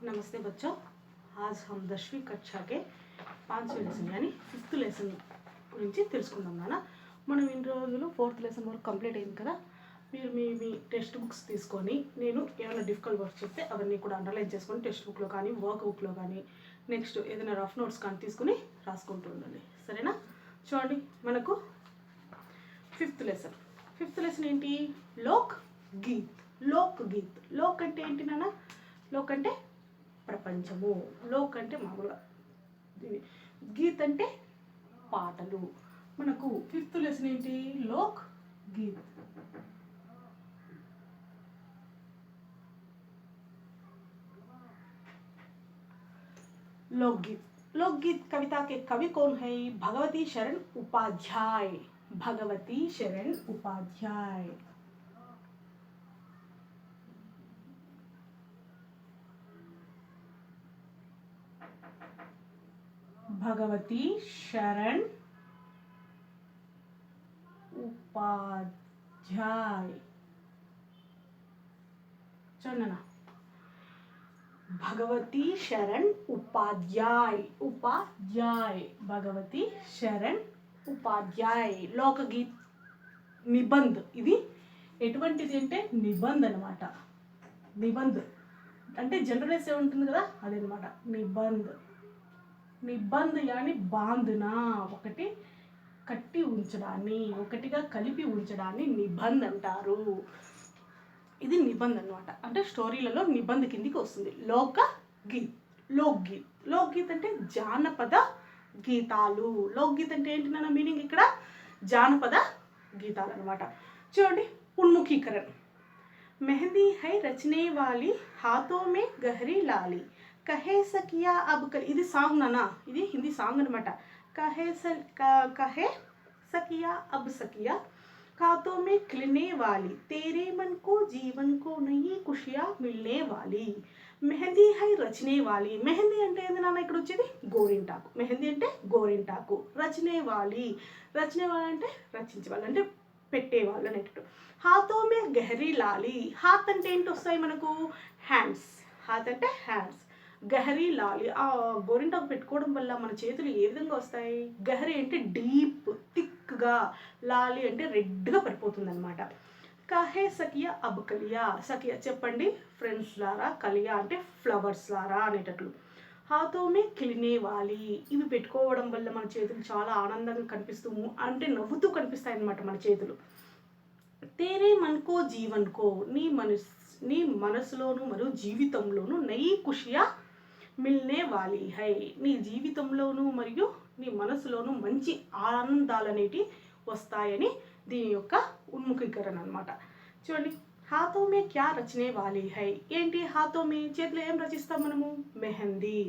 नमस्ते बच्चों। आज हम 10वीं कक्षा के 5वें लेसन यानी 5th लेसन గురించి తెలుసుకుందాం నాన్న. మనం ఇన్ని రోజులు 4th లెసన్ వరకు కంప్లీట్ అయింది కదా. మీరు మీ టెక్స్ట్ బుక్స్ తీసుకొని నేను ఏమైనా డిఫికల్ట్ వర్క్ చెప్తే అవన్నీ కూడా అండర్లైన్ చేసుకొని టెక్స్ట్ బుక్లో కానీ వర్క్ బుక్లో కానీ నెక్స్ట్ ఏదైనా రఫ్ నోట్స్ కానీ తీసుకుని రాసుకుంటూ ఉండండి, సరేనా? చూడండి, మనకు 5th లెసన్ ఏంటి? లోక్ గీత్. లోక్ అంటే ఏంటి నాన్న? లోక్ అంటే ప్రపంచము. లోక్ అంటే మామూలుగా, గీత్ అంటే పాటలు. మనకు 5th లెసన్ ఏంటి? లోక్ గీత్. लोकगीत कविता के कवि कौन है? भगवती शरण उपाध्याय. भगवती शरण उपाध्याय. भगवती शरण उपाध्याय. चलो ना, भगवती शरण उपाध्याय. भगवती शरण ఉపాధ్యాయ్. లోకగీత్ నిబంధ్. ఇది ఎటువంటిది అంటే నిబంధ్ అనమాట. నిబంధ్ అంటే జనరలైజ్ ఉంటుంది కదా, అదనమాట నిబంధ్ యాని బాంధనా, ఒకటి కట్టి ఉంచడాన్ని, ఒకటిగా కలిపి ఉంచడాన్ని నిబంధ్ అంటారు. ఇది నిబంధ్ అనమాట. అంటే స్టోరీలలో నిబంధ్ కిందికి వస్తుంది. లోక్గీత్ అంటే జానపద గీతాలు. లోక్గీత్ అంటే ఏంటి నా మీనింగ్ ఇక్కడ? జానపద గీతాలు అనమాట. చూడండి, ఉన్ముఖీకరణ. మెహందీ హై రచనే వాలి, హాతో మే గహరీ లాలి, కహే సకియా అబ్ కలి. ఇది సాంగ్ నానా, ఇది హిందీ సాంగ్ అనమాట. కహే సకియా అబ్ సకియా, हाथों में खिलने वाली, तेरे मन को जीवन को नई खुशियाँ मिलने वाली, మెహందీ హై రచనే వాలి. మెహందీ అంటే ఏంది నాన్న? ఇక్కడ వచ్చేది గోరింటాకు. మెహందీ అంటే గోరింటాకు. రచనే వాలి అంటే రచించేవాళ్ళు, అంటే పెట్టేవాళ్ళు అనేటట్టు. హాతో మే గహరీ లాలి. హాత్ అంటే ఏంటి వస్తాయి మనకు? హ్యాండ్స్. హాత్ అంటే హ్యాండ్స్. గహరీ లాలి, ఆ గోరింటాకు పెట్టుకోవడం వల్ల మన చేతులు ఏ విధంగా వస్తాయి? గహరీ అంటే డీప్, థిక్గా. లాలి అంటే రెడ్గా పడిపోతుంది అనమాట. కహే సకియా అబ్ కలియా. సకియా చెప్పండి ఫ్రెండ్స్ లారా, కలియా అంటే ఫ్లవర్స్ లారా అనేటట్లు. హాతో మే ఖిలినే వాలి. ఇవి పెట్టుకోవడం వల్ల మన చేతులు చాలా ఆనందంగా కనిపిస్తూ, అంటే నవ్వుతూ కనిపిస్తాయి అన్నమాట మన చేతులు. తేరే మన్కో జీవన్కో, నీ మనసులోను మరియు జీవితంలోను నయి ఖుషియా మిల్నే వాలి హై. నీ జీవితంలోను మరియు నీ మనసులోను మంచి ఆనందాలనేటి వస్తాయని దీని యొక్క ఉన్ముఖీకరణ అనమాట. చూడండి, హాతో మే క్యా రచనే వాలి హై. ఏంటి హాతో మే? చేతిలో ఏం రచిస్తాం మనము? మెహందీ.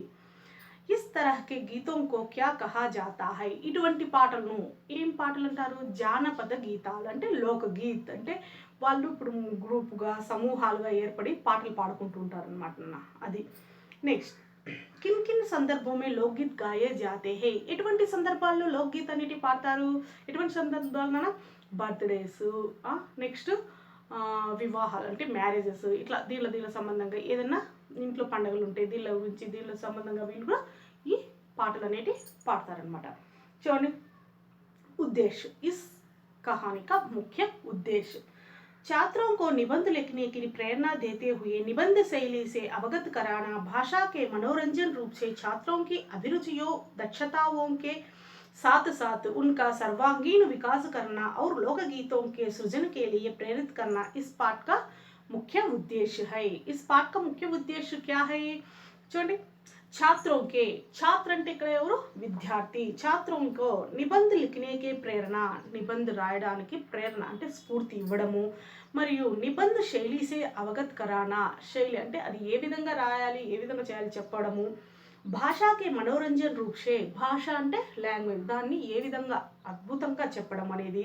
ఇస్ తరహ్ గీతం కో క్యా కహా జాతా హై. ఇటువంటి పాటలను ఏం పాటలు అంటారు? జానపద గీతాలు. అంటే లోకగీత్ అంటే వాళ్ళు ఇప్పుడు గ్రూపుగా సమూహాలుగా ఏర్పడి పాటలు పాడుకుంటూ ఉంటారు అనమాట. అది. నెక్స్ట్, కిన్ కిన్ సందర్భమే లోక్గీత్ గాయే జాతే హే. ఎటువంటి సందర్భాల్లో లోక్గీత్ అనేటి పాడతారు? ఎటువంటి సందర్భాలన? బర్త్డేస్, నెక్స్ట్ వివాహాలు అంటే మ్యారేజెస్, ఇట్లా దీనిలో సంబంధంగా ఏదైనా ఇంట్లో పండుగలు ఉంటాయి, దీనిలో సంబంధంగా వీళ్ళు కూడా ఈ పాటలు అనేటి పాడతారనమాట. చూడండి, उद्देश्य. इस कहानी का मुख्य उद्देश्य छात्रों को निबंध लिखने की प्रेरणा देते हुए निबंध शैली से अवगत कराना, भाषा के मनोरंजन रूप से छात्रों की अभिरुचियों दक्षताओं के साथ साथ उनका सर्वांगीण विकास करना और लोकगीतों के सृजन के लिए प्रेरित करना इस पाठ का मुख्य उद्देश्य है. इस पाठ का मुख्य उद्देश्य क्या है? చూడండి, छात्रों के, छात्र అంటే ఇక్కడ ఎవరు? విద్యార్థి. छात्रों को నిబంధ లిఖనేకే ప్రేరణ, నిబంధ రాయడానికి ప్రేరణ అంటే స్ఫూర్తి ఇవ్వడము, మరియు నిబంధ శైలిసే అవగత్ కరానా, శైలి అంటే అది ఏ విధంగా రాయాలి, ఏ విధంగా చేయాలి చెప్పడము, భాషాకి మనోరంజన్ రూప్సే, భాష అంటే లాంగ్వేజ్, దాన్ని ఏ విధంగా అద్భుతంగా చెప్పడం అనేది,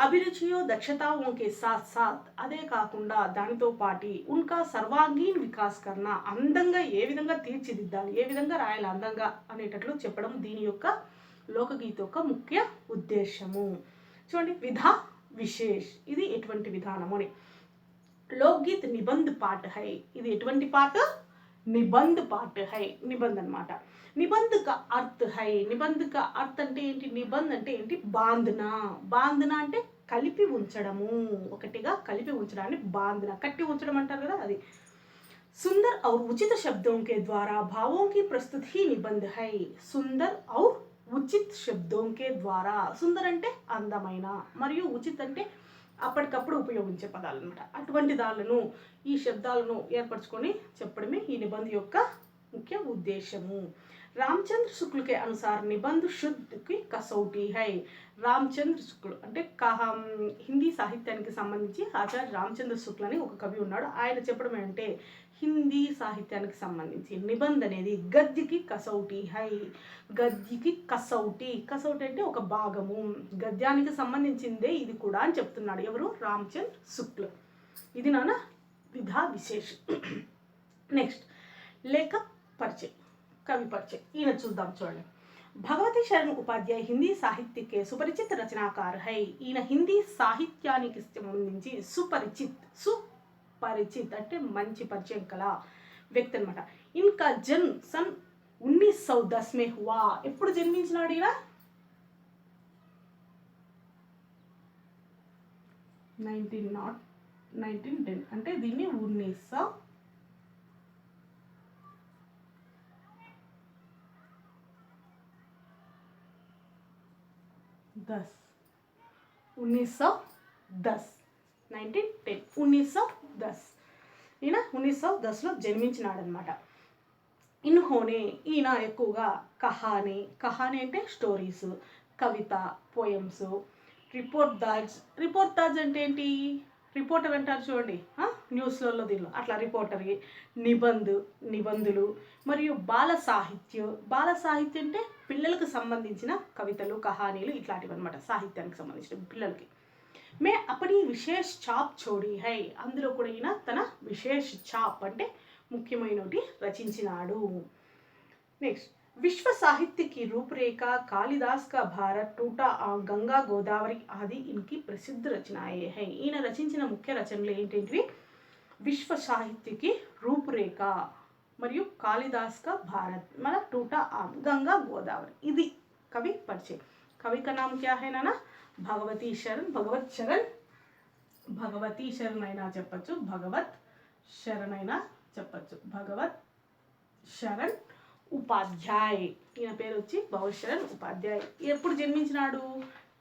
అభిరుచియో దక్షతాओं సాత్ సాత్, అదే కాకుండా దానితో పాటి ఉన్కా సర్వాంగీన్ వికాస్ కర్నా, అందంగా ఏ విధంగా తీర్చిదిద్దాలి, ఏ విధంగా రాయాలి అందంగా అనేటట్లు చెప్పడం దీని యొక్క లోకగీత యొక్క ముఖ్య ఉద్దేశము. చూడండి, విధా విశేష్. ఇది ఎటువంటి విధానము అని. లోక్గీత్ నిబంధ్ పాఠ హై. ఇది ఎటువంటి పాట? निबंध पार्ट है निबंध అన్నమాట निबंध का अर्थ है निबंध का अर्थ అంటే ఏంటి నిబంధ అంటే ఏంటి బాంధన బాంధన అంటే కలిపి ఉంచడము ఒకటిగా కలిపి ఉంచడాన్ని బాంధన కట్టి ఉంచడం అంటారు కదా అది सुंदर और उचित शब्दों के द्वारा भावों की प्रस्तुति निबंध है सुंदर और ఉచిత్ శబ్దోంకే ద్వారా సుందర్ అంటే అందమైన మరియు ఉచిత్ అంటే అప్పటికప్పుడు ఉపయోగించే పదాలు అనమాట అటువంటి దాలను ఈ శబ్దాలను ఏర్పరచుకొని చెప్పడమే ఈ నిబంధ యొక్క ముఖ్య ఉద్దేశము రామచంద్ర శుక్ల के अनुसार निबंध शुद्ध की कसौटी है రామచంద్ర శుక్ల అంటే హిందీ సాహిత్యానికి సంబంధించి ఆచార్య రామచంద్ర శుక్ల అని ఒక కవి ఉన్నాడు ఆయన చెప్పడం ఏంటంటే హిందీ సాహిత్యానికి సంబంధించి నిబంధ అనేది గద్యకి కసౌటి హై గద్యకి కసౌటి కసౌటి అంటే ఒక భాగము గద్యానికి సంబంధించిందే ఇది కూడా అని చెప్తున్నాడు ఎవరు రామచంద్ర శుక్ల ఇది నాన్న విధా విశేష్ నెక్స్ట్ లేఖ పరిచయం कवि परिचय ఈయన చూద్దాం చూడండి భగవతి శరణ్ ఉపాధ్యాయ హిందీ సాహిత్య के सुपरिचित रचनाकार है ఈయన హిందీ సాహిత్యానికి సంబంధించి సుపరిచిత్ అంటే మంచి పరిచయం కల వ్యక్తి అన్నమాట ఇన్కా జన్మ सन 1910 में हुआ ఎప్పుడు జన్మించినాడు ఈయన 1910 అంటే దీన్ని 1910 ఈయన 1910లో జన్మించినాడనమాట ఇన్హోనే ఈయన ఎక్కువగా కహానీ అంటే స్టోరీస్ కవిత పోయమ్స్ రిపోర్టాజ్ అంటే ఏంటి రిపోర్టర్ అంటారు చూడండి న్యూస్లలో దీనిలో అట్లా రిపోర్టర్కి నిబంధులు మరియు బాల సాహిత్యం అంటే పిల్లలకు సంబంధించిన కవితలు కహానీలు ఇట్లాంటివి అనమాట సాహిత్యానికి సంబంధించిన పిల్లలకి మే అప్పటి విశేష్ ఛాప్ చోడీ హై అందులో కూడా ఈయన తన విశేష్ ఛాప్ అంటే ముఖ్యమైనటి రచించినాడు నెక్స్ట్ विश्व साहित्य की रूपरेखा कालिदास का भारत टूटा गंगा गोदावरी आदि इनकी प्रसिद्ध रचनाएं हैं ఈయన రచించిన ముఖ్య రచనలు ఏంటంటే విశ్వ సాహిత్య की रूपरेखा మరియు కాళిదాస్ का भारत मतलब टूटा गंगा गोदावरी ఇది కవి పరిచయం కవి का नाम क्या है नाना భగవత్ శరణ్ అయినా చెప్పొచ్చు భగవత్ శరణ్ ఉపాధ్యాయ్ ఈయన పేరు వచ్చి భగవత్ శరణ్ ఉపాధ్యాయ్ ఎప్పుడు జన్మించినాడు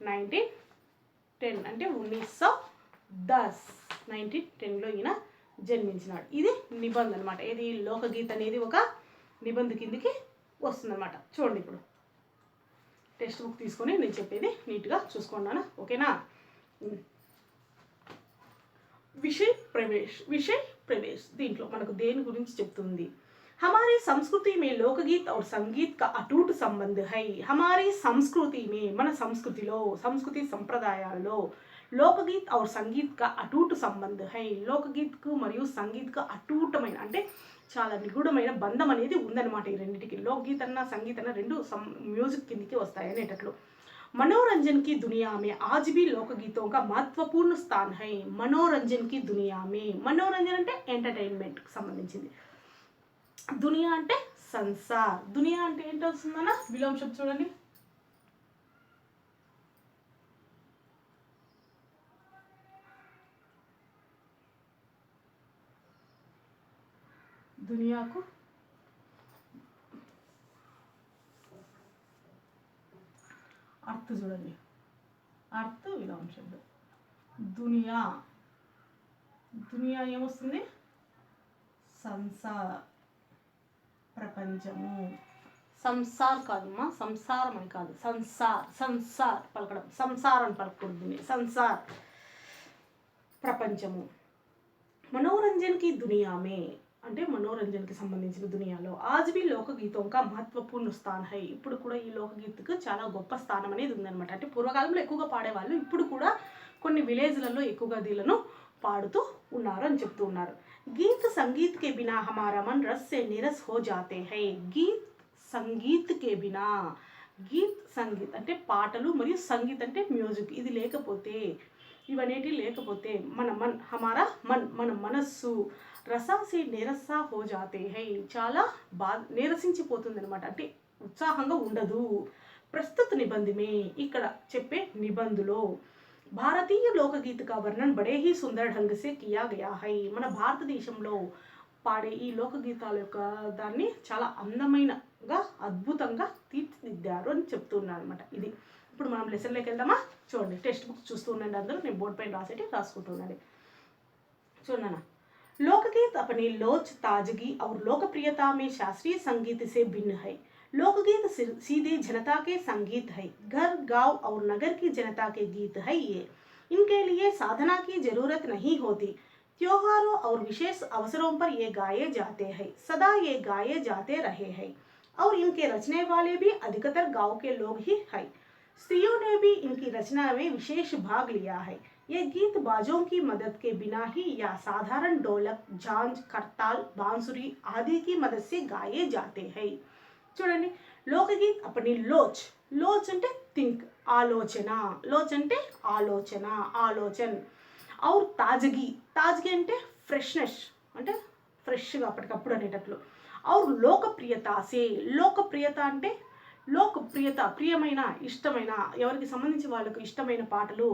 1910 అంటే 1910లో ఈయన జన్మించినాడు ఇది నిబంధ అనమాట ఇది లోకగీత అనేది ఒక నిబంధ కిందికి వస్తుందన్నమాట చూడండి ఇప్పుడు టెక్స్ట్ బుక్ తీసుకొని నేను చెప్పేది నీట్గా చూసుకున్నాను ఓకేనా విషయ ప్రవేశ్ దీంట్లో మనకు దేని గురించి చెప్తుంది हमारी संस्कृति में लोकगीत और संगीत का अटूट संबंध है हमारी संस्कृति में मन संस्कृति संप्रदायाల్లో लोकगीत और संगीत का अटूट संबंध है लोकगीत కు మరియు సంగీత్ కు అటూటమైన అంటే చాలా నిగూఢమైన బంధం అనేది ఉందన్నమాట ఈ రెండిటికి లోకగీత అన్న సంగీత అన్న రెండు మ్యూజిక్ కిందికి వస్తాయి అనేటట్లు मनोरंजन की दुनिया में आज भी लोकगीतों का महत्वपूर्ण स्थान है मनोरंजन की दुनिया में मनोरंजन అంటే ఎంటర్టైన్మెంట్ కి సంబంధించింది దునియా అంటే సంసార్ దునియా అంటే ఏంటి వస్తుందన్న విలోమ శబ్దం చూడండి దునియాకు అర్థ చూడండి అర్థ విలోమ శబ్దం దునియా ఏమొస్తుంది సంసార్ ప్రపంచము సంసార్ కాదమ్మా సంసారం అని కాదు సంసార్ పలకడం సంసారం పలకూడదు సంసార్ ప్రపంచము మనోరంజన్కి దునియామే అంటే మనోరంజన్కి సంబంధించిన దునియాలో ఆజ్ బి లోకగీతం కా మహత్వపూర్ణ స్థానం హై ఇప్పుడు కూడా ఈ లోకగీతకు చాలా గొప్ప స్థానం అనేది ఉందన్నమాట అంటే పూర్వకాలంలో ఎక్కువగా పాడేవాళ్ళు ఇప్పుడు కూడా కొన్ని విలేజ్లలో ఎక్కువగా దీలను పాడుతూ ఉన్నారు అని చెప్తూ ఉన్నారు गीत संगीत के बिना हमारा मन रस से निरस हो जाते हैं गीत संगीत के बिना गीत संगीत అంటే పాటలు మరియు సంగీత్ అంటే మ్యూజిక్ ఇది లేకపోతే ఇవనేటి లేకపోతే మన హమారా మన మనస్సు రసా సే నిరసా హో జాతే హై, చాలా నీరసించిపోతుంది అనమాట, అంటే ఉత్సాహంగా ఉండదు. ప్రస్తుత నిబంధ में ఇక్కడ చెప్పే నిబంధులో భారతీయ లోకగీత का वर्णन बड़े ही सुंदर ढंग से किया गया है, మన భారతదేశంలో పాడే ఈ లోకగీతాల యొక్క దాన్ని చాలా అందమైనగా అద్భుతంగా తీర్చిదిద్దారు అని చెప్తున్నారు అనమాట. ఇది ఇప్పుడు మనం లెసన్లోకి వెళ్దామా? చూడండి, టెక్స్ట్ బుక్ చూస్తూ ఉండండి, అందరూ నేను బోర్డు పైన రాసుకుంటున్నాను. చూడना, लोकगीत अपनी लोच ताजगी और लोकप्रियता में शास्त्रीय संगीत से भिन्न है. लोकगीत सीधे जनता के संगीत है, घर गांव और नगर की जनता के गीत है ये. इनके लिए साधना की जरूरत नहीं होती. त्योहारों और विशेष अवसरों पर ये गाए जाते हैं, सदा ये गाए जाते रहे हैं. और इनके रचने वाले भी अधिकतर गांव के लोग ही हैं. स्त्रियों ने भी इनकी रचना में विशेष भाग लिया है. ये गीत बाजों की मदद के बिना ही या साधारण ढोलक, झांझ, करताल, बांसुरी आदि की मदद से गाए जाते हैं. చూడండి, లోకగీత్ अपनी లోచ్ అంటే థింక్, ఆలోచన, ఆలోచన. और తాజగి అంటే ఫ్రెష్నెస్, అంటే ఫ్రెష్గా అప్పటికప్పుడు అనేటట్లు. और లోకప్రియత అంటే ప్రియమైన, ఇష్టమైన, ఎవరికి సంబంధించి వాళ్ళకు ఇష్టమైన పాటలు.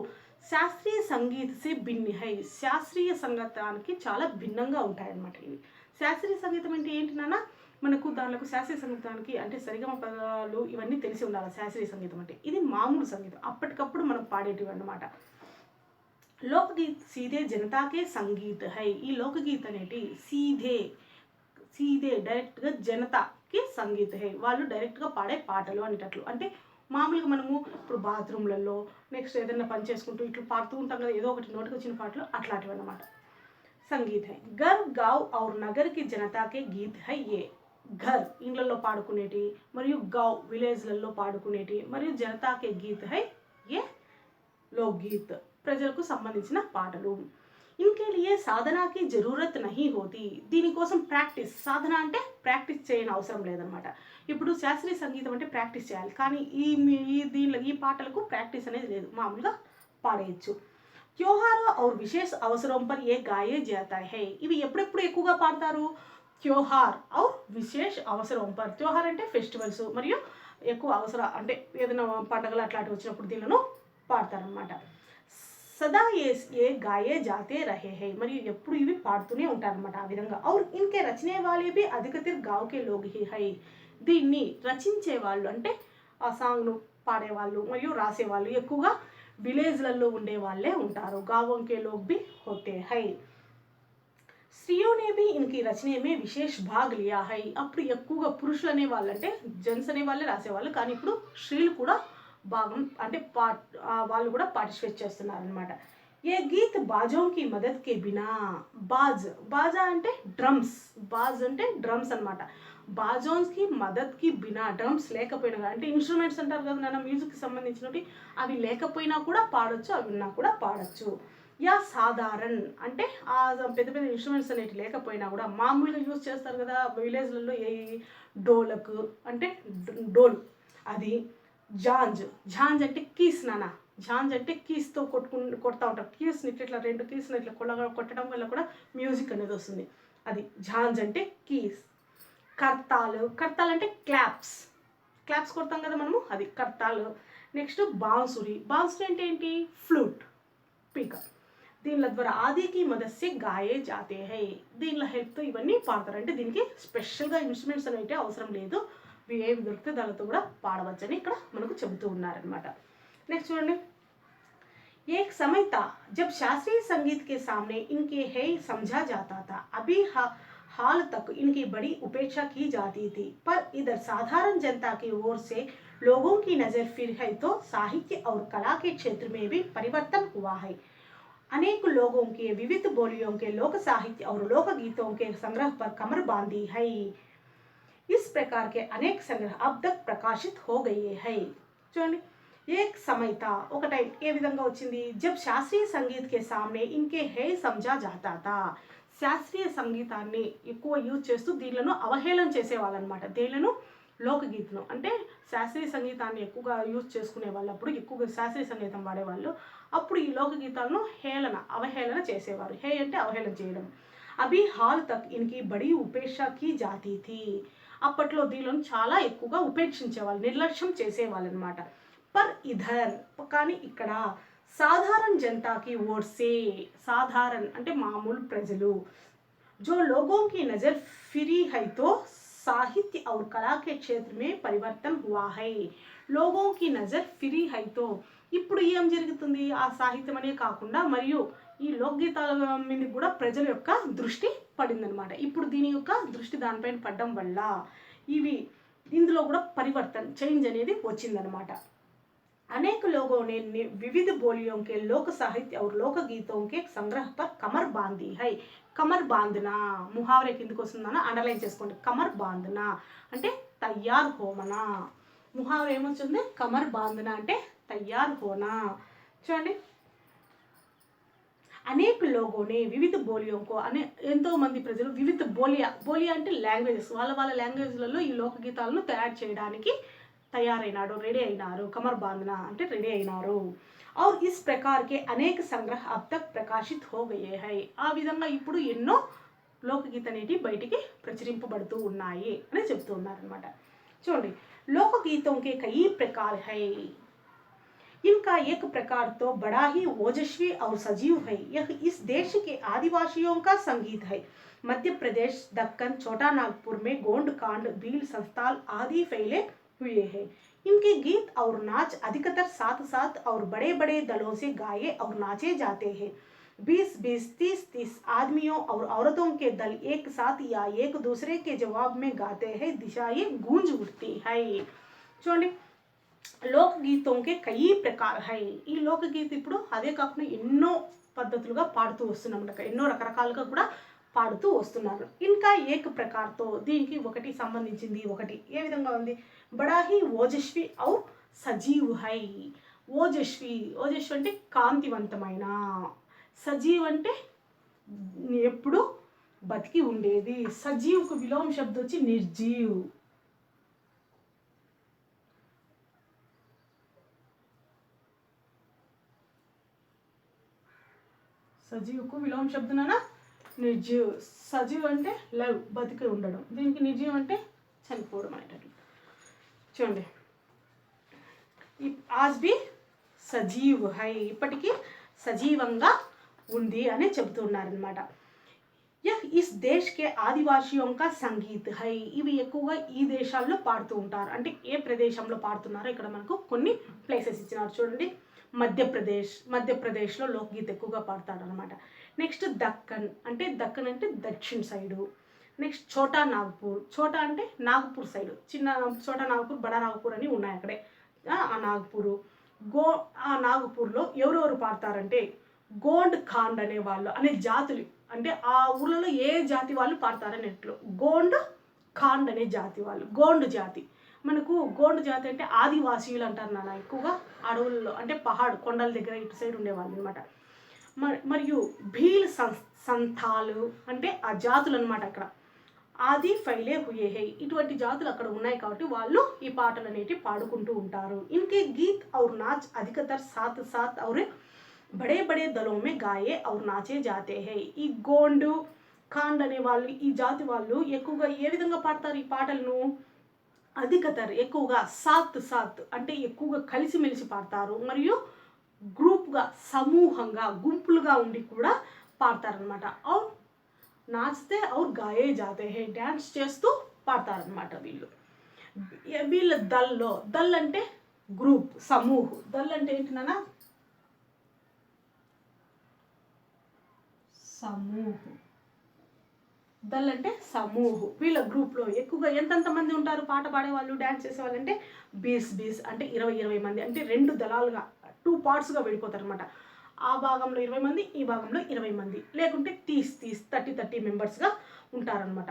శాస్త్రీయ సంగీత సే భిన్న హై, శాస్త్రీయ సంగీతానికి చాలా భిన్నంగా ఉంటాయన్నమాట ఇవి. శాస్త్రీయ సంగీతం అంటే ఏంటి నాన్న? మనకు దానిలో శాస్త్రీయ సంగీతానికి అంటే సరిగమ పదాలు ఇవన్నీ తెలిసి ఉండాలి. శాస్త్రీయ సంగీతం అంటే ఇది మామూలు సంగీతం, అప్పటికప్పుడు మనం పాడేటివి అన్నమాట. లోకగీత్ సీదే జనతాకే సంగీత్ హై, ఈ లోకగీత్ అనేటి సీదే డైరెక్ట్గా జనతాకి సంగీత్ హై, వాళ్ళు డైరెక్ట్గా పాడే పాటలు అనేటట్లు. అంటే మామూలుగా మనము ఇప్పుడు బాత్రూమ్లలో నెక్స్ట్ ఏదైనా పని చేసుకుంటూ ఇట్లా పాడుతూ ఉంటాం కదా, ఏదో ఒకటి నోటికి వచ్చిన పాటలు అట్లాంటివి అన్నమాట. సంగీత్ హై, ఘర్ గావ్ ఔర్ నగర్కి జనతాకే గీత్ హై ఏ. ఘర్ ఇండ్లలో పాడుకునేటి, మరియు గావ్ విలేజ్లలో పాడుకునేటి, మరియు జనతాకే గీత్ హై ఏ లోక్ గీత్, ప్రజలకు సంబంధించిన పాటలు. ఇన్కే లియే సాధనాకి జరూరత్ నహీ హోతీ, దీనికోసం ప్రాక్టీస్, సాధన అంటే ప్రాక్టీస్ చేయని అవసరం లేదనమాట. ఇప్పుడు శాస్త్రీయ సంగీతం అంటే ప్రాక్టీస్ చేయాలి, కానీ ఈ పాటలకు ప్రాక్టీస్ అనేది లేదు, మామూలుగా పాడేయచ్చు. त्योहारों और विशेष अवसरों पर ये गाए जाता है, ఇవి ఎప్పుడెప్పుడు ఎక్కువగా పాడతారు? त्योहार और विशेष अवसरों पर, त्योहार అంటే ఫెస్టివల్స్, మరియు ఎక్కువ అవసరం అంటే ఏదైనా పండుగలు అట్లాంటివి వచ్చినప్పుడు దీనిలను పాడతారనమాట. సదా ఏ గాయే జాతే రహే హై, మరియు ఎప్పుడు ఇవి పాడుతూనే ఉంటారనమాట ఆ విధంగా. और इनके रचने वाले भी अधिकतर गाँव के लोग ही है, దీన్ని రచించే వాళ్ళు అంటే ఆ సాంగ్ను పాడేవాళ్ళు మరియు రాసేవాళ్ళు ఎక్కువగా విలేజ్లలో ఉండే వాళ్ళే ఉంటారు. गाँवों के लोग भी होते हैं. స్త్రీయో ने भी इनकी रचने में विशेष भाग लिया है, అప్పుడు ఎక్కువగా పురుషులు అనే వాళ్ళు అంటే జెంట్స్ అనే వాళ్ళే రాసేవాళ్ళు, కానీ ఇప్పుడు స్త్రీలు కూడా భాగం అంటే వాళ్ళు కూడా పార్టిసిపేట్ చేస్తున్నారు అనమాట. ఏ గీత్ బాజోం కి మదద్ కే బినా, బాజా అంటే డ్రమ్స్, బాజ్ అంటే డ్రమ్స్ అనమాట. బాజోన్స్ కి మదద్ కి బినా, డ్రమ్స్ లేకపోయినా అంటే ఇన్స్ట్రుమెంట్స్ అంటారు కదా నాన్న, మ్యూజిక్కి సంబంధించినవి, అవి లేకపోయినా కూడా పాడొచ్చు, అవి ఉన్నా కూడా పాడొచ్చు. యా సాధారణ్ అంటే ఆ పెద్ద పెద్ద ఇన్స్ట్రుమెంట్స్ అనేవి లేకపోయినా కూడా మామూలుగా యూజ్ చేస్తారు కదా విలేజ్లలో, ఏ డోలకు అంటే డోల్, అది ఝాంజ్ అంటే కీస్ నాన్న, ఝాంజ్ అంటే కీస్తో కొడతా ఉంటారు, కీస్ని ఇట్లా రెండు కీస్ని ఇట్లా కొట్టడం వల్ల కూడా మ్యూజిక్ అనేది వస్తుంది, అది ఝాంజ్ అంటే కీస్. కర్తాల్ అంటే క్లాప్స్ కొడతాం కదా మనము, అది కర్తాలు. నెక్స్ట్ బాన్సురి అంటే ఏంటి? Flute, speaker. దీనిల ద్వారా ఆదికి మదస్సి గాయే జాతే హై, దీనిలో హెల్ప్తో ఇవన్నీ పాడతారు. అంటే దీనికి స్పెషల్గా ఇన్స్ట్రుమెంట్స్ అనేవి అవసరం లేదు, ఏవి దొరికితే దానితో కూడా పాడవచ్చని ఇక్కడ మనకు చెబుతూ ఉన్నారనమాట. నెక్స్ట్ చూడండి, एक समय था जब शास्त्रीय संगीत के सामने इनके है समझा जाता था, अभी हाल तक इनकी बड़ी उपेक्षा की जाती थी, पर इधर साधारण जनता की ओर से लोगों की नज़र फिर है तो साहित्य और कला के क्षेत्र में भी परिवर्तन हुआ है. अनेक लोगों के विविध बोलियों के लोक साहित्य और लोक गीतों के संग्रह पर कमर बांधी है. इस प्रकार के अनेक संग्रह अब तक प्रकाशित हो गए हैं. చూడండి, एक समय था, ఒక టైం ఏ విధంగా వచ్చింది? జబ్ శాస్త్రీయ సంగీత్ కే సామ్నే ఇన్కే హై సమజా జాతా తా, శాస్త్రీయ సంగీతాన్ని ఎక్కువ యూజ్ చేస్తూ దీనిలను అవహేళన చేసేవాళ్ళనమాట. దీనిలను లోకగీతను అంటే శాస్త్రీయ సంగీతాన్ని ఎక్కువగా యూజ్ చేసుకునే వాళ్ళు, అప్పుడు ఎక్కువగా శాస్త్రీయ సంగీతం వాడేవాళ్ళు, అప్పుడు ఈ లోకగీతాలను అవహేళన చేసేవారు. హే అంటే అవహేళన చేయడం. అభి హాల్ తక్ ఇన్కి బడి ఉపేక్ష కీ జాతీ థీ. అప్పట్లో దీనిలో చాలా ఎక్కువగా ఉపేక్షించేవాళ్ళు, నిర్లక్ష్యం చేసేవాళ్ళు అనమాట. పర్ ఇధర్ కానీ ఇక్కడ సాధారణ జనతాకి ఓట్సే, సాధారణ అంటే మామూలు ప్రజలు, जो लोगों की नज़र फिरी है तो साहित्य और कला के क्षेत्र में परिवर्तन हुआ है. लोगों की नज़र फिरी है तो ఇప్పుడు ఏం జరుగుతుంది, ఆ సాహిత్యం అనే కాకుండా మరియు ఈ లోకగీతాల మీద కూడా ప్రజల యొక్క దృష్టి పడిందనమాట. ఇప్పుడు దీని యొక్క దృష్టి దానిపైన పడడం వల్ల ఇందులో కూడా పరివర్తన చేంజ్ అనేది వచ్చిందనమాట. अनेक लोगों ने विविध बोलियों के लोक साहित्य और लोक गीतों के संग्रह पर कमर बांधी है. కమర్ బాంధన ముహావరే కిందకి వస్తుందన్న అండర్లైన్ చేసుకోండి. కమర్ బాంధన అంటే తయారు హోమనా. ముహావర ఏమొచ్చింది, కమర్ బాంధన అంటే తయారు హోనా. చూడండి, అనేక లోగోనే వివిధ బోలియోంకో అనే ఎంతో మంది ప్రజలు వివిధ బోలియా అంటే లాంగ్వేజెస్, వాళ్ళ లాంగ్వేజ్లలో ఈ లోకగీతాలను తయారు చేయడానికి తయారైనాడు, రెడీ అయినారు. కమర్ బాంధన అంటే రెడీ అయినారు. और इस प्रकार के अनेक संग्रह अब तक प्रकाशित हो गए हैं. ఆ విధంగా ఇప్పుడు ఎన్నో లోకగీత అనేటి బయటికి ప్రచురింపబడుతూ ఉన్నాయి అని చెప్తూ ఉన్నారనమాట. చూడండి, लोकगीतों के कई प्रकार है. इनका एक प्रकार तो बड़ा ही ओजस्वी और सजीव है. यह इस देश के आदिवासियों का संगीत है. मध्य प्रदेश, दक्कन, छोटा नागपुर में गोंड कांड, भील, संस्थाल आदि फैले हुए हैं. इनके गीत और नाच अधिकतर साथ साथ और बड़े बड़े दलों से गाए और नाचे जाते हैं. 20-20, 30-30 आदमियों और औरतों के दल एक साथ या एक दूसरे के जवाब में गाते हैं. दिशाएं गूंज उठती है. చూడండి, లోకగీతంకే కई ప్రకార హై. ఈ లోకగీత ఇప్పుడు అదే కాకుండా ఎన్నో పద్ధతులుగా పాడుతూ వస్తున్నాం, ఎన్నో రకరకాలుగా కూడా పాడుతూ వస్తున్నారు. ఇంకా ఏక ప్రకారతో దీనికి ఒకటి సంబంధించింది ఒకటి ఏ విధంగా ఉంది, బడాహి ఓజస్వి ఔర్ సజీవ్ హై. ఓజస్వి అంటే కాంతివంతమైన, సజీవ్ అంటే ఎప్పుడు బతికి ఉండేది. సజీవ్కు విలోమ శబ్దం వచ్చి నిర్జీవ్. సజీవ్కు విలోమ శబ్దం నిర్జీవ్. సజీవ్ అంటే లవ్, బతికి ఉండడం. దీనికి నిర్జీవ్ అంటే చనిపోవడం అనేటట్లు. చూడండి, ఆజ్ బి సజీవ్ హై, ఇప్పటికీ సజీవంగా ఉంది అని చెబుతున్నారనమాట. యహ్ ఇస్ దేశ్ కే ఆదివాసియోం కా సంగీత్ హై. ఇవి ఎక్కువగా ఈ దేశాల్లో పాడుతూ ఉంటారు. అంటే ఏ ప్రదేశంలో పాడుతున్నారో ఇక్కడ మనకు కొన్ని ప్లేసెస్ ఇచ్చినారు. చూడండి, మధ్యప్రదేశ్లో లోక్గీత్ ఎక్కువగా పాడతాడు అనమాట. నెక్స్ట్ దక్కన్ అంటే దక్షిణ సైడు. నెక్స్ట్ ఛోటా నాగపూర్, ఛోటా అంటే నాగపూర్ సైడు, చిన్న ఛోటా నాగపూర్, బడా నాగపూర్ అని ఉన్నాయి అక్కడే. ఆ నాగపూరు ఆ నాగపూర్లో ఎవరెవరు పాడతారంటే గోండ్ ఖాండ్ అనే వాళ్ళు అనే జాతులు, అంటే ఆ ఊళ్ళలో ఏ జాతి వాళ్ళు పాడతారనేట్లు గోండ్ ఖాండ్ అనే జాతి వాళ్ళు. గోండ్ జాతి, మనకు గోండ్ జాతి అంటే ఆదివాసీయులు అంటారు నాన్న, ఎక్కువగా అడవుల్లో అంటే పహాడ్ కొండల దగ్గర ఇటు సైడ్ ఉండేవాళ్ళు అనమాట. మరియు భీల్ సంథాలు అంటే ఆ జాతులు అనమాట. అక్కడ ఆది ఫైలే హుయే హై, ఇటువంటి జాతులు అక్కడ ఉన్నాయి కాబట్టి వాళ్ళు ఈ పాటలు అనేటివి పాడుకుంటూ ఉంటారు. ఇన్కే గీత్ ఔర్ నాచ్ అధికతర్ సాత్ సాత్ ఔర్ బడే బడే దళోं में గాయే ఔర్ నాచే జాతే హై. ఈ గోండు ఖాండ్ అనే వాళ్ళు, ఈ జాతి వాళ్ళు ఎక్కువగా ఏ విధంగా పాడతారు ఈ పాటలను, అధికతర్ ఎక్కువగా, సాత్ సాత్ అంటే ఎక్కువగా కలిసిమెలిసి పాడతారు, మరియు గ్రూప్గా సమూహంగా గుంపులుగా ఉండి కూడా పాడతారనమాట. ఔర్ నాచితే ఔర్ గాయే జాతే హై, డ్యాన్స్ చేస్తూ పాడతారనమాట వీళ్ళు. వీళ్ళ దల్ అంటే గ్రూప్, సమూహ్. దల్ అంటే ఏంటినా సమూహ్. దల్ అంటే సమూహ్. వీళ్ళ గ్రూప్లో ఎక్కువగా ఎంతమంది ఉంటారు పాట పాడేవాళ్ళు, డ్యాన్స్ చేసేవాళ్ళు అంటే 20 అంటే 20 మంది, అంటే 2 దళాలుగా 2 పార్ట్స్గా విడిపోతారు అనమాట. ఆ భాగంలో 20 మంది, ఈ భాగంలో 20 మంది, లేకుంటే 30 మెంబర్స్గా ఉంటారనమాట.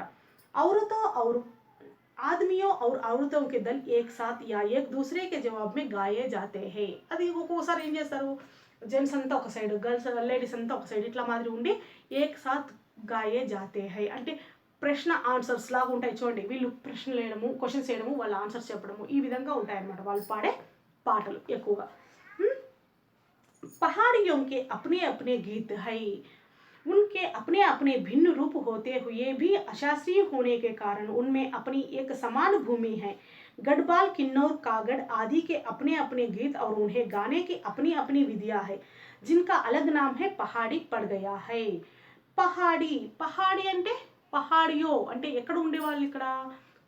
ఔరతో ఔర్ ఆदमियों और औरतों के दल एक साथ या एक दूसरे के जवाब में गाए जाते हैं. అది ఒక్కోసారి ఏం చేస్తారు, జెంట్స్ అంతా ఒక సైడ్, గర్ల్స్ లేడీస్ అంతా ఒక సైడ్, ఇట్లా మాదిరి ఉండి ఏక్ సాత్ గాయే జాతే హై అంటే ప్రశ్న ఆన్సర్స్ లాగా ఉంటాయి. చూడండి, వీళ్ళు ప్రశ్నలు వేయడము, క్వశ్చన్స్ వేయడము, వాళ్ళ ఆన్సర్స్ చెప్పడము, ఈ విధంగా ఉంటాయన్నమాట వాళ్ళు పాడే పాటలు ఎక్కువగా. పహాడియోं के अपने अपने गीत है. उनके अपने अपने भिन्न रूप होते हुए भी अशास्त्रीय होने के कारण उनमें अपनी एक समान भूमि है। गढ़वाल, किन्नौर, कागड़ आदि के अपने अपने गीत और उन्हें गाने की अपनी अपनी विधियां है, जिनका अलग नाम है पहाड़ी पड़ गया है। పహాడి పహాడి అంటే పహాడియో అంటే ఎక్కడ ఉండేవాళ్ళు ఇక్కడ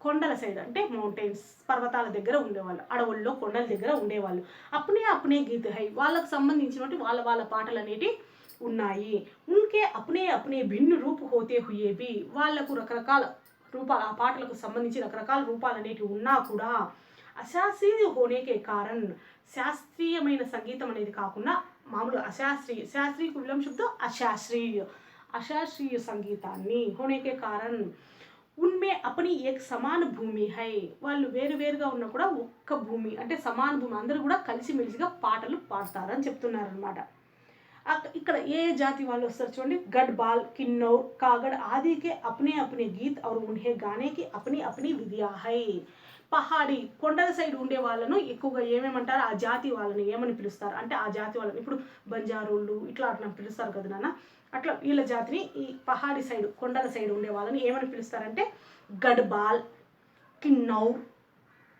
కొండల సైడ్ అంటే మౌంటైన్స్ పర్వతాల దగ్గర ఉండేవాళ్ళు, అడవుల్లో కొండల దగ్గర ఉండేవాళ్ళు. అప్నే అప్నే గీత హై వాళ్ళకు సంబంధించినటువంటి వాళ్ళ వాళ్ళ పాటలు అనేవి ఉన్నాయి. ఉన్కే అప్నే అప్నే భిన్న రూప్ హోతే హుయే భీ వాళ్ళకు రకరకాల రూపాలు ఆ పాటలకు సంబంధించి రకరకాల రూపాలు అనేటివి ఉన్నా కూడా అశాస్త్రీయ హోనేకే కారణ్ శాస్త్రీయమైన సంగీతం అనేది కాకుండా మామూలు అశాస్త్రీయ శాస్త్రీయ విలం శబ్దం అశాస్త్రీయ अशास्त्रीय సంగీతాన్ని होने के कारण उनमें अपनी एक समान భూమి है వాళ్ళు వేరు వేరుగా ఉన్నా కూడా ఒక్క భూమి అంటే సమాన భూమి అందరూ కూడా కలిసిమెలిసిగా పాటలు పాడతారని చెప్తున్నారు అన్నమాట. ఇక్కడ ఏ జాతి వాళ్ళు వస్తారు చూడండి, गढ़वाल, किन्नौर, कागड़ आदि के अपने अपने गीत और उन्हें गाने की अपनी अपनी विधियां है. పహాడి కొండల సైడ్ ఉండే వాళ్ళను ఎక్కువగా ఏమేమంటారు ఆ జాతి వాళ్ళని ఏమని పిలుస్తారు అంటే ఆ జాతి వాళ్ళని ఇప్పుడు బంజారోళ్ళు ఇట్లా అట్లా పిలుస్తారు కదా నాన్న, అట్లా వీళ్ళ జాతిని ఈ పహాడి సైడ్ కొండల సైడ్ ఉండే వాళ్ళని ఏమని పిలుస్తారంటే గడ్బాల్, కిన్నౌర్,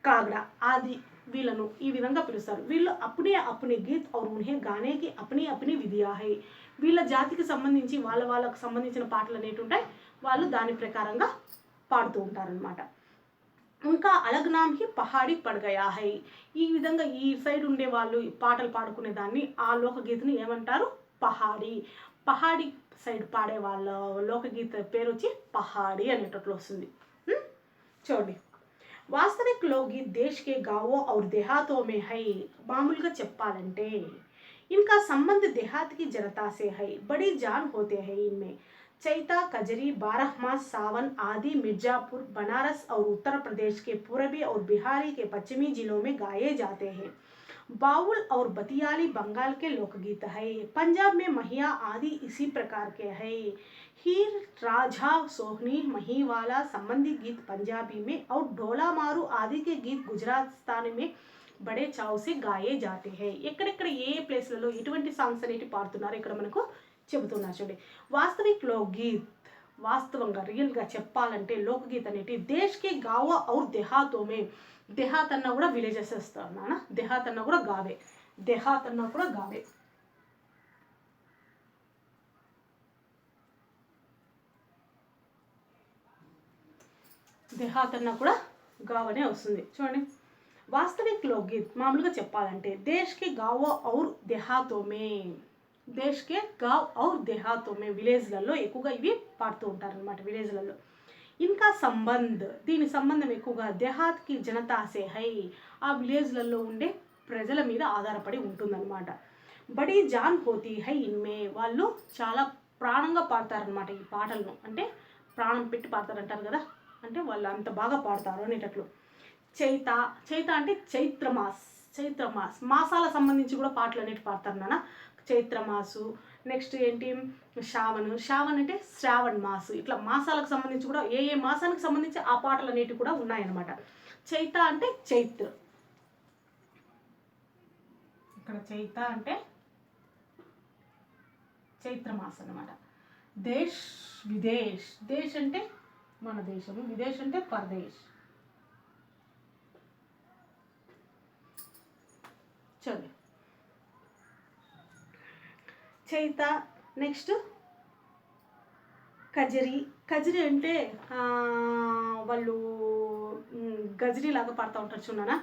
కాగ్డా ఆది వీళ్ళను ఈ విధంగా పిలుస్తారు. వీళ్ళు అప్పుడే అప్పుడే గీత్ और उन्हें गाने की अपनी अपनी विधियां है. వీళ్ళ జాతికి సంబంధించి వాళ్ళకు సంబంధించిన పాటలు అనేవి ఉంటాయి, వాళ్ళు దాని ప్రకారంగా పాడుతూ ఉంటారనమాట. ఇంకా అలగ్ నామ్ హి పహాడి పడ్ గయా హై. ఈ విధంగా ఈ సైడ్ ఉండే వాళ్ళు పాటలు పాడుకునే దాన్ని ఆ లోకగీతని ఏమంటారు పహాడి. పహాడి సైడ్ పాడే వాళ్ళ లోకగీత పేరు వచ్చి పహాడి అనేటట్లు వస్తుంది. చూడండి, वास्तविक लोकगीत देश के गांवों और देहातों में है. मामूलगा చెప్పాలంటే इनका संबंध देहात की जनता से है. बड़ी जान होते हैं इनमें. चैता, कजरी, बारहमास, सावन आदि मिर्जापुर, बनारस और उत्तर प्रदेश के पूर्वी और बिहारी के पश्चिमी जिलों में गाए जाते हैं. बाउल और बतियाली बंगाल के लोकगीत है. पंजाब में महिया आदि इसी प्रकार के है. हीर, राझा, सोहनी, महीवाला संबंधी गीत पंजाबी में और ढोला मारू आदि के गीत गुजरात में బడే చావ్ సే గాయే జాతే హై. ఎక్కడెక్కడ ఏ ప్లేస్లలో ఎటువంటి సాంగ్స్ అనేవి పాడుతున్నారు ఇక్కడ మనకు చెబుతున్నారు చూడండి. వాస్తవిక్ లోక్గీత్ వాస్తవంగా రియల్గా చెప్పాలంటే లోకగీత్ అనేటి దేశ్కే గావ ఔర్ దేహాతోమే. దేహాత్ అన్నా కూడా విలేజెస్ వస్తారు నాన్న, దేహాత్ అన్నా కూడా గావే, దేహాత్ అన్నా కూడా గావే. దేహాత్ అన్నా కూడా గావనే వస్తుంది చూడండి. वास्तविक लोकगीत मामूలుగా చెప్పాలంటే देश के गाँव और देहातों में, देश के गाँव और देहातों में విలేజ్లలో ఎక్కువగా ఇవి పాడుతూ ఉంటారన్నమాట విలేజ్లలో. ఇన్కా సంబంధ్ దీని సంబంధం ఎక్కువగా దేహాత్ కి జనతా సే హై ఆ విలేజ్లలో ఉండే ప్రజల మీద ఆధారపడి ఉంటుందన్నమాట. బడి జాన్ హోతీ హై ఇన్మే వాళ్ళు చాలా ప్రాణంగా పాడతారనమాట ఈ పాటలను, అంటే ప్రాణం పెట్టి పాడతారంటారు కదా, అంటే వాళ్ళు అంత బాగా పాడతారు అనేటట్లు. చైత, చైత అంటే చైత్రమాస్, చైత్రమాస్ మాసాల సంబంధించి కూడా పాటలు అనేవి పాడతారు నాన్న. చైత్రమాసు, నెక్స్ట్ ఏంటి శ్రావణ్, శ్రావణ్ అంటే శ్రావణ్ మాసు, ఇట్లా మాసాలకు సంబంధించి కూడా ఏ ఏ మాసానికి సంబంధించి ఆ పాటలు అనేవి కూడా ఉన్నాయన్నమాట. చైత అంటే చైత్ర, ఇక్కడ చైత అంటే చైత్రమాస్ అన్నమాట. దేశ్, విదేశ్, దేశ్ అంటే మన దేశము, విదేశ్ అంటే పరదేశ్. చదువు చైత. నెక్స్ట్ కజరి, కజరి అంటే వాళ్ళు గజరీ లాగా పాడుతూ ఉంటారు చూడనా,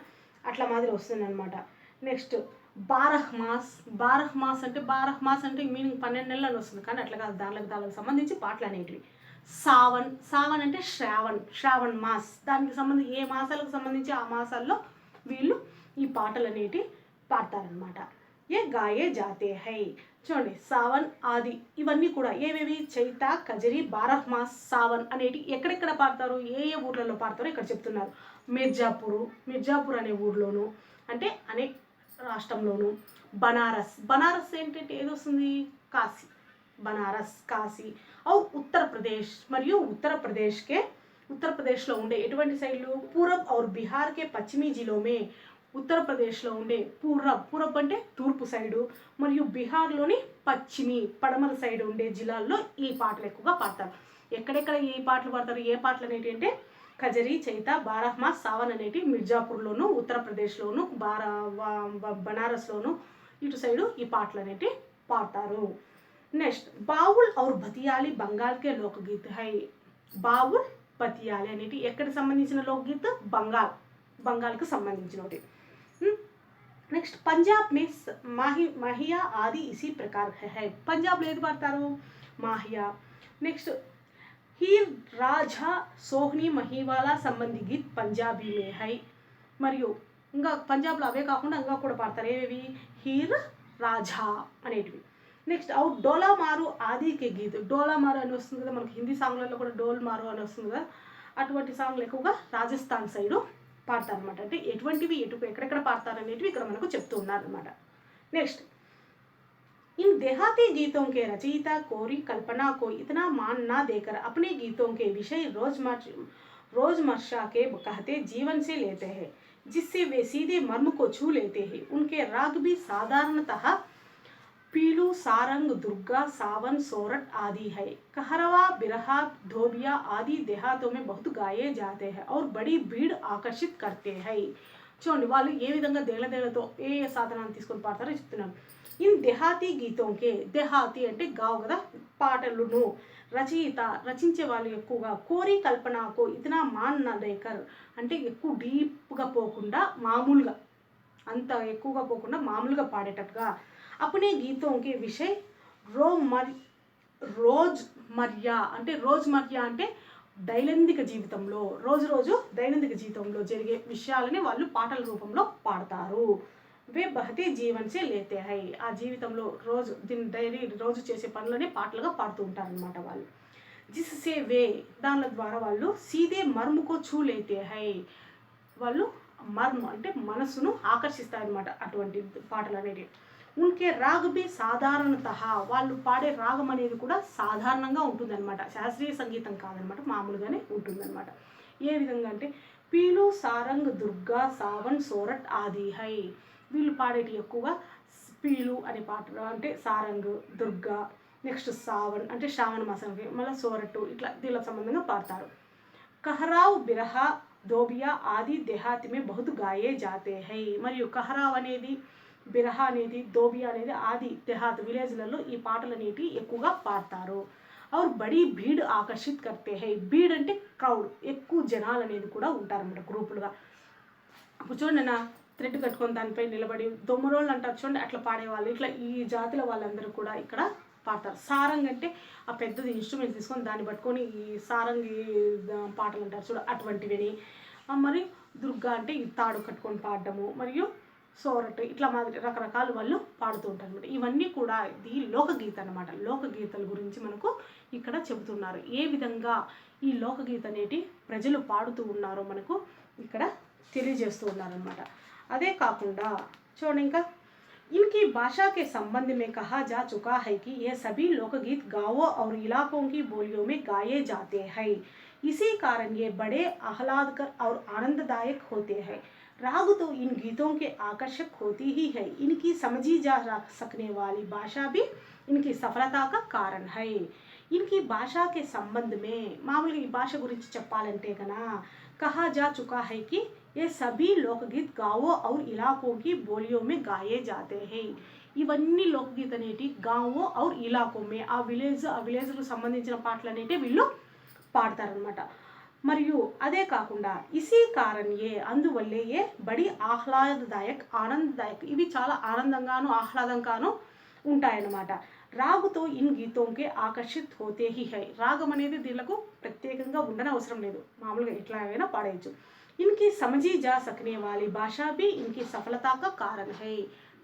అట్లా మాదిరి వస్తుంది అనమాట. నెక్స్ట్ బారహ్మాస్, బారహ్మాస్ అంటే బారహ్మాస్ అంటే మీనింగ్ 12 నెలలు అని వస్తుంది, కానీ అట్లా కాదు, దానికి సంబంధించి పాటలు అనేటివి. సావన్, సావన్ అంటే శ్రావణ్, శ్రావణ్ మాస్, దానికి సంబంధించి ఏ మాసాలకు సంబంధించి ఆ మాసాల్లో వీళ్ళు ఈ పాటలు అనేటివి పాడతారనమాట. ఏ గాయే జాతే హై. చూడండి, సావన్ ఆది ఇవన్నీ కూడా ఏవేవి చైత, కజరి, బారహ్మాస్, సావన్ అనేటి ఎక్కడెక్కడ పాడతారు, ఏ ఏ ఊర్లలో పాడతారో ఇక్కడ చెప్తున్నారు. మిర్జాపూర్, మిర్జాపూర్ అనే ఊర్లోను, అంటే అనే రాష్ట్రంలోను. బనారస్, బనారస్ ఏంటంటే ఏది వస్తుంది కాశీ, బనారస్ కాశీ. और उत्तर प्रदेश మరియు ఉత్తరప్రదేశ్లో ఉండే ఎటువంటి సైడ్లు పూరబ్ और बिहार के पश्चिमी जिलों में ఉత్తరప్రదేశ్లో ఉండే పూరబ్ అంటే తూర్పు సైడు, మరియు బీహార్లోని పశ్చిమి పడమర సైడ్ ఉండే జిల్లాల్లో ఈ పాటలు ఎక్కువగా పాడతారు. ఎక్కడెక్కడ ఈ పాటలు పాడతారు, ఏ పాటలు అనేవి అంటే ఖజరీ, చైత, బారహ్మాస్, సావన్ అనేటి మిర్జాపూర్లోను, ఉత్తరప్రదేశ్లోను, బనారస్లోను ఇటు సైడు ఈ పాటలు అనేవి పాడతారు. నెక్స్ట్ బావుల్ और భతియాలి बंगाल के लोकगीत है. బావుల్ పతియాలి అనేటి ఎక్కడికి సంబంధించిన లోక్గీత్, బంగాల్కి సంబంధించినవి. నెక్స్ట్ పంజాబ్ మే మాహియా ఆది ఇसी प्रकार है. పంజాబ్లో ఏది పాడతారు, మాహియా. నెక్స్ట్ हीर राझा सोहनी महिवाला సంబంధి గీత్ పంజాబీ మే హై. మరియు ఇంకా పంజాబ్లో అవే కాకుండా ఇంకా కూడా పాడతారు, ఏవేవి, హీర్ రాఝా అనేటివి. నెక్స్ట్ అవుట్ డోలా మారు ఆదికే గీత్. డోలా మారు అని వస్తుంది కదా మనకి హిందీ సాంగ్లలో కూడా, డోల్ మారు అని వస్తుంది కదా, అటువంటి సాంగ్లు ఎక్కువగా రాజస్థాన్ సైడు పాడతారు అనమాట. అంటే ఎటువంటివి ఎక్కడెక్కడ పాడతారు అనేటివి ఇక్కడ మనకు చెప్తూ ఉన్నారు అనమాట. నెక్స్ట్ इन देहाती गीतों के रचयिता कोरी कल्पना को इतना मान ना देकर अपने गीतों के विषय रोजमर्रा के कहते जीवन से लेते हैं, जिससे वे सीधे मर्म को छू लेते हैं. उनके राग भी साधारणतः पीलू, सारंग, दुर्गा, सावन, सोरठ आदि है. कहरवा, बिरहा, धोबिया आदि देहातों में बहुत गाए जाते हैं और बड़ी भीड़ आकर्षित करते हैं. చూడండి వాళ్ళు ఏ విధంగా దేళ్లతో ఏ సాధనాన్ని తీసుకొని పాడతారో చెప్తున్నాను. ఇన్ దేహాతీ గీతోంకే, దేహాతి అంటే గావు కదా, పాటలను, రచయిత రచించే వాళ్ళు ఎక్కువగా, కోరి కల్పనకు ఇతనా మాన్ నా దేకర్ అంటే ఎక్కువ డీప్గా పోకుండా మామూలుగా, అంత ఎక్కువగా పోకుండా మామూలుగా పాడేటట్టుగా, అప్పుడే గీతోంకే విషయ్ రోజ్మర్యా అంటే దైనందిక జీవితంలో దైనందిక జీవితంలో జరిగే విషయాలని వాళ్ళు పాటల రూపంలో పాడతారు. వే బహతే జీవన్ సే లేతే హై, ఆ జీవితంలో రోజు చేసే పనులనే పాటలుగా పాడుతూ ఉంటారనమాట వాళ్ళు. జిస్సే వే దాని ద్వారా వాళ్ళు సీదే మర్ముకో చూ లేతే హై, వాళ్ళు మర్మ అంటే మనసును ఆకర్షిస్తారనమాట అటువంటి పాటలు అనేవి. ఉన్కే రాగ్ బి సాధారణతః, వాళ్ళు పాడే రాగం అనేది కూడా సాధారణంగా ఉంటుందన్నమాట, శాస్త్రీయ సంగీతం కాదనమాట, మామూలుగానే ఉంటుందన్నమాట. ఏ విధంగా అంటే పీలు, సారంగ్, దుర్గా, సావన్, సోరట్ ఆది హై. వీళ్ళు పాడేటి ఎక్కువగా పీలు అనే పాట అంటే సారంగ్, దుర్గా, నెక్స్ట్ సావన్ అంటే శ్రావణ మాసానికి, మళ్ళీ సోరట్టు ఇట్లా దీనికి సంబంధంగా పాడతారు. कहराव, बिरहा, దోబియా ఆది దేహాతి మే బహుత్ గాయే జాతే హై. మరియు కహరావ్ అనేది, బిరహా అనేది, దోబియా అనేది ఆది దేహాత్ విలేజ్లలో ఈ పాటలు అనేవి ఎక్కువగా పాడతారు. और బడి భీడ్ ఆకర్షిత్ కర్తే హై. భీడ్ అంటే క్రౌడ్, ఎక్కువ జనాలు అనేది కూడా ఉంటారన్నమాట గ్రూపులుగా. ఇప్పుడు చూడండి నా థ్రెడ్ కట్టుకొని దానిపై నిలబడి దొమ్మరోళ్ళు అంటారు చూడండి, అట్లా పాడేవాళ్ళు, ఇట్లా ఈ జాతుల వాళ్ళందరూ కూడా ఇక్కడ పాడతారు. సారంగ్ అంటే ఆ పెద్దది ఇన్స్ట్రుమెంట్స్ తీసుకొని దాన్ని పట్టుకొని ఈ సారంగి పాటలు అంటారు చూడ, అటువంటివిని. మరి దుర్గా అంటే ఈ తాడు కట్టుకొని పాడడము, మరియు సోరట్ ఇట్లా మాదిరి రకరకాలు వాళ్ళు పాడుతూ ఉంటారు అనమాట. ఇవన్నీ కూడా ఇది లోకగీత అనమాట. లోకగీతల గురించి మనకు ఇక్కడ చెబుతున్నారు. ఏ విధంగా ఈ లోకగీత అనేటి ప్రజలు పాడుతూ ఉన్నారో మనకు ఇక్కడ తెలియజేస్తూ ఉన్నారనమాట. అదే కాకుండా చూడండి ఇంకా इनकी भाषा के संबंध में कहा जा चुका है कि ये सभी लोकगीत गांवों और इलाकों की बोलियों में गाए जाते हैं. इसी कारण ये बड़े आह्लादकर और आनंददायक होते हैं. राग तो इन गीतों के आकर्षक होती ही है, इनकी समझी जा सकने वाली भाषा भी इनकी सफलता का कारण है. इनकी भाषा के संबंध में मामूली ఈ భాష గురించి చెప్పాలంటే కన్నా कहा जा चुका है कि ये सभी लोकगीत गाँवों और इलाकों की बोलियों में गाए जाते हैं. ఇవన్నీ లోకగీత అనేటి గాంవో ఔర్ ఇలాకో మే ఆ విలేజ్కు సంబంధించిన పాటలు అనేవి వీళ్ళు పాడతారనమాట. మరియు అదే కాకుండా ఇసీ కారణే అందువల్లే ఏ బడి ఆహ్లాదదాయక్ ఆనందదాయక్ ఇవి చాలా ఆనందంగాను ఆహ్లాదంగాను ఉంటాయన్నమాట. రాగుతో ఇన్ గీతోంకే ఆకర్షిత్ హోతే హీ హై. రాగం అనేది దీనికి ప్రత్యేకంగా ఉండని అవసరం లేదు, మామూలుగా ఎట్లాగైనా పాడేయచ్చు. ఇన్కి సమజీ జా సకనే వాలి భాష బి ఇన్కి సఫలతాక కారణ్ హై.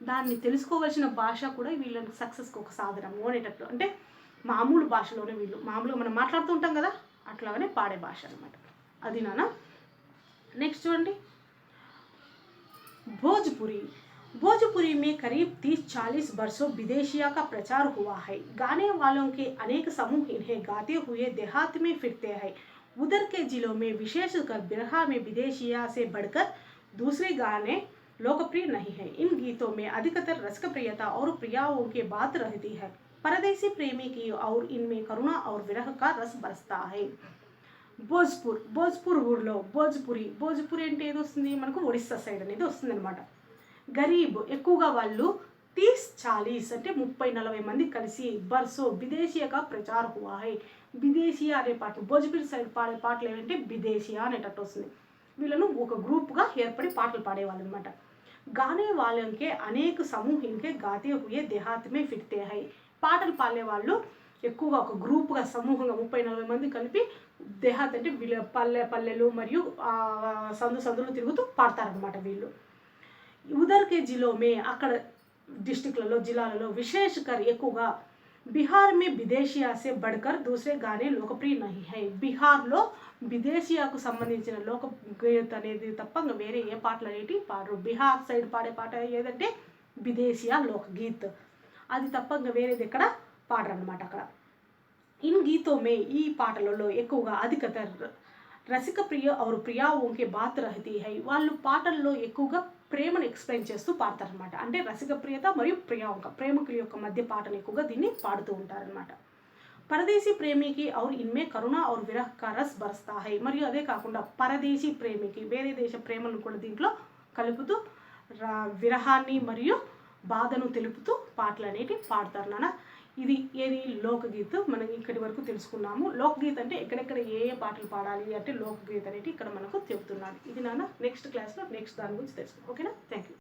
దాన్ని తెలుసుకోవాల్సిన భాష కూడా వీళ్ళకి సక్సెస్కి ఒక సాధనము అనేటట్లు, అంటే మామూలు భాషలోనే వీళ్ళు మామూలుగా మనం మాట్లాడుతూ ఉంటాం కదా అట్లాగనే పాడే భాష అనమాట. అది నాన్న. నెక్స్ట్ చూడండి भोजपुरी में करीब 30-40 वर्षों विदेशिया का प्रचार हुआ है. गाने वालों के अनेक समूह इन्हें गाते हुए देहात में फिरते हैं. उधर के जिलों में विशेषकर बिरहा में विदेशिया से बढ़कर दूसरे गाने लोकप्रिय नहीं है। इन गीतों में अधिकतर रसिकप्रियता और प्रियाओं की बात रहती है। परदेसी प्रेमी की और इनमें करुणा और विरह का रस बरसता है। భోజ్పూర్ ఊర్లో భోజ్పురి అంటే ఏది వస్తుంది, మనకు ఒడిస్సా సైడ్ అనేది వస్తుంది అనమాట. గరీబ్ ఎక్కువగా వాళ్ళు 30-40 అంటే 30-40 మంది కలిసి బర్సో విదేశీయగా ప్రచార హువా హై. విదేశీయ అనే పాటలు భోజ్పురి సైడ్ పాడే పాటలు ఏంటంటే విదేశీయ అనేటట్టు వస్తుంది. వీళ్ళను ఒక గ్రూప్గా ఏర్పడి పాటలు పాడేవాళ్ళు అనమాట. గానే వాళ్ళకే అనేక సమూహ ఇన్కే గాతే హుయే దేహాత్ మే ఫిర్తే హై. పాటలు పాడేవాళ్ళు ఎక్కువగా ఒక గ్రూప్గా సమూహంగా 30-40 మంది కలిపి దేహాత్ అంటే వీళ్ళ పల్లెలు మరియు సందులు తిరుగుతూ పాడతారనమాట వీళ్ళు. ఉదర్ కే జిల్లోమే అక్కడ డిస్టిక్లలో జిల్లాలలో విశేషకర్ ఎక్కువగా బిహార్ మే విదేశీయా సే బడ్కర్ దూసరే గానే లోకప్రియ నహీ హై. బీహార్లో విదేశీయాకు సంబంధించిన లోకగీత అనేది తప్ప వేరే ఏ పాటలు అనేవి పాడరు. బీహార్ సైడ్ పాడే పాట ఏదంటే విదేశీయ లోకగీత్, అది తప్ప వేరేది ఎక్కడ పాడరు అనమాట అక్కడ. ఇన్ గీతో మే ఈ పాటలలో ఎక్కువగా అధికతర్ రసిక ప్రియ और ప్రియాओं के बात रहती है. వాళ్ళు పాటల్లో ఎక్కువగా ప్రేమను ఎక్స్ప్లెయిన్ చేస్తూ పాడతారనమాట. అంటే రసిక ప్రియత మరియు ప్రేమికుల యొక్క మధ్య పాటలు ఎక్కువగా దీన్ని పాడుతూ ఉంటారనమాట. పరదేశీ ప్రేమికి और इनमें కరుణ और విరహ का रस बरसता है. మరియు అదే కాకుండా పరదేశీ ప్రేమికి వేరే దేశ ప్రేమను కూడా దీంట్లో కలుపుతూ విరహాన్ని మరియు బాధను తెలుపుతూ పాటలు అనేవి పాడతారు నాన్న. ఇది ఏది లోకగీత్. మనం ఇక్కడి వరకు తెలుసుకున్నాము. లోకగీత్ అంటే ఎక్కడెక్కడ ఏ పాటలు పాడాలి అంటే లోకగీత్ అనేది ఇక్కడ మనకు చెప్తున్నాను. ఇది నాన్న నెక్స్ట్ క్లాస్లో నెక్స్ట్ దాని గురించి తెలుసుకుందాం. ఓకేనా? Thank you.